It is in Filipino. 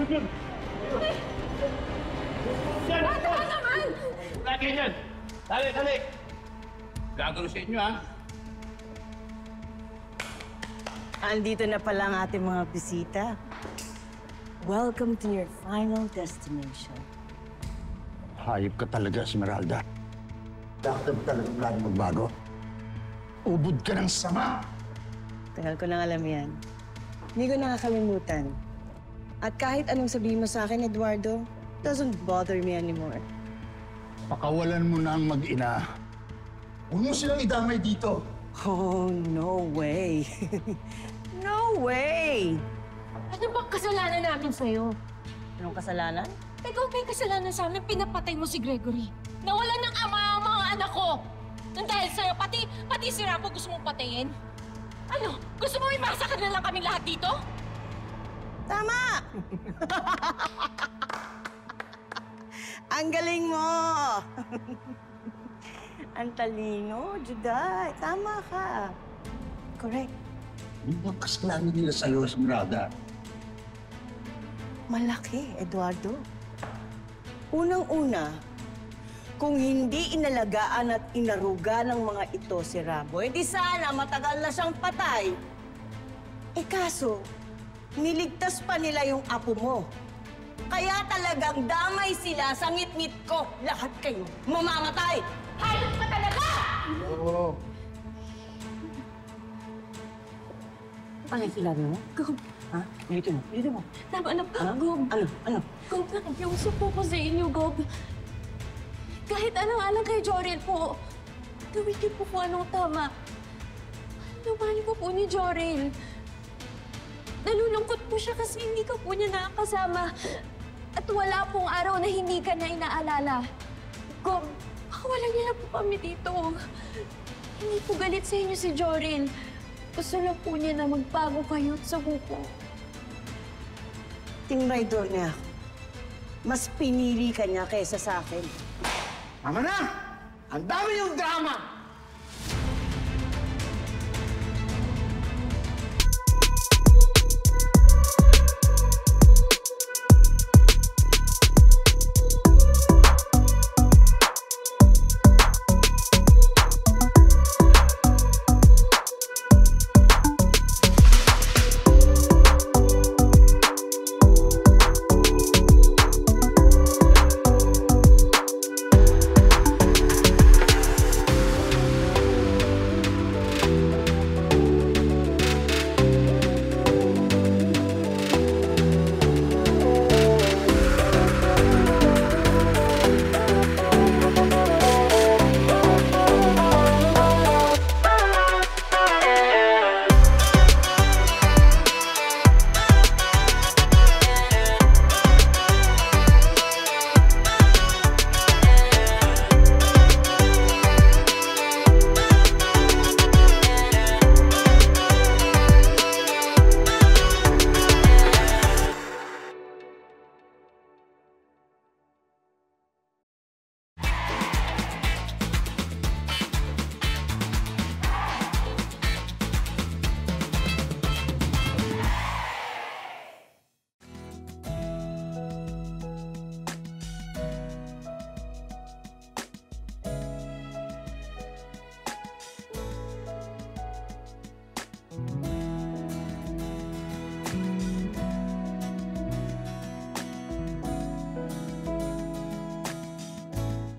Bata ka naman! Lagi yan! Dali, dali! Gagano sa inyo, ha? Andito na pala ang ating mga bisita. Welcome to your final destination. Hayop ka talaga, Esmeralda. Dapat talaga lagi magbago. Ubod ka ng sama! Tagal ko nang alam yan. Hindi ko nakakalimutan. At kahit anong sabihin mo sa akin, Eduardo, doesn't bother me anymore. Pakawalan mo na ang mag-ina. Huwag mo silang idamay dito. Oh, no way. No way! Ano bang kasalanan namin sa'yo? Anong kasalanan? Ikaw may kasalanan sa amin, pinapatay mo si Gregory. Nawalan ng ama ang mga anak ko. Nang dahil sa'yo, pati si Rambo gusto mong patayin? Ano? Gusto mo imasakar na lang kaming lahat dito? Tama! Ang galing mo! Ang talino, Juday. Tama ka. Correct. Ano ba kasalanan nila sa'yo, Esmeralda? Malaki, Eduardo. Unang-una, kung hindi inalagaan at inaruga ng mga ito si Rambo, edi sana matagal na siyang patay. Eh kaso, niligtas pa nila yung apo mo. Kaya talagang damay sila sa ngit-ngit ko. Lahat kayo mamamatay. Hayop ka talaga! Oo. Ano sinabi mo? Gob, Ha? Ulitin mo. Ulitin mo. tama na pa, Ano? Gob. Ano? Gob, nakikiusap po ko sa inyo, Gob. Kahit anong alang kay Jorel po, gawin niyo po kung anong tama. Lumali ko po ni Jorel. Nalulungkot po siya kasi hindi ka po niya nakakasama. At wala pong araw na hindi ka na inaalala. Gob, wala niya na po kami dito. Hindi po galit sa inyo si Jorel. Gusto lang po niya na magbago kayo at sa buko. Tinraidor niya ako. Mas pinili ka niya kaysa sa akin. Tama na! Ang dami yung drama!